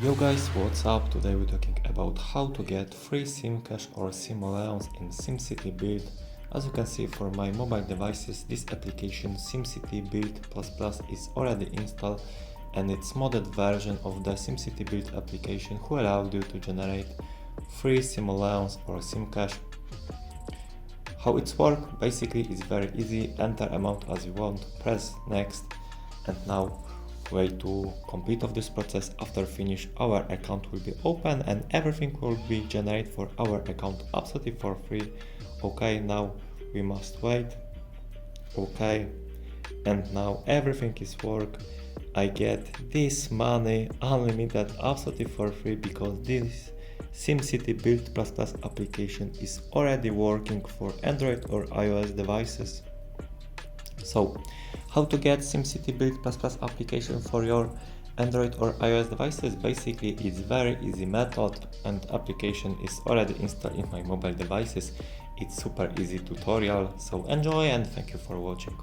Yo guys, what's up? Today we're talking about how to get free SimCash or Simoleons in SimCity Build. As you can see, for my mobile devices, this application SimCity BuildIt is already installed, and it's modded version of the SimCity Build application who allows you to generate free Simoleons or SimCash. How it's work? Basically, it's very easy. Enter amount as you want, press next, and now way to complete of this process. After finish, our account will be open and everything will be generated for our account absolutely for free. Okay, now we must wait. Okay, and now everything is work. I get this money unlimited absolutely for free because this SimCity Build++ application is already working for Android or iOS devices. So, how to get SimCity Build++ application for your Android or iOS devices? Basically, it's very easy method, and application is already installed in my mobile devices. It's super easy tutorial, so enjoy and thank you for watching.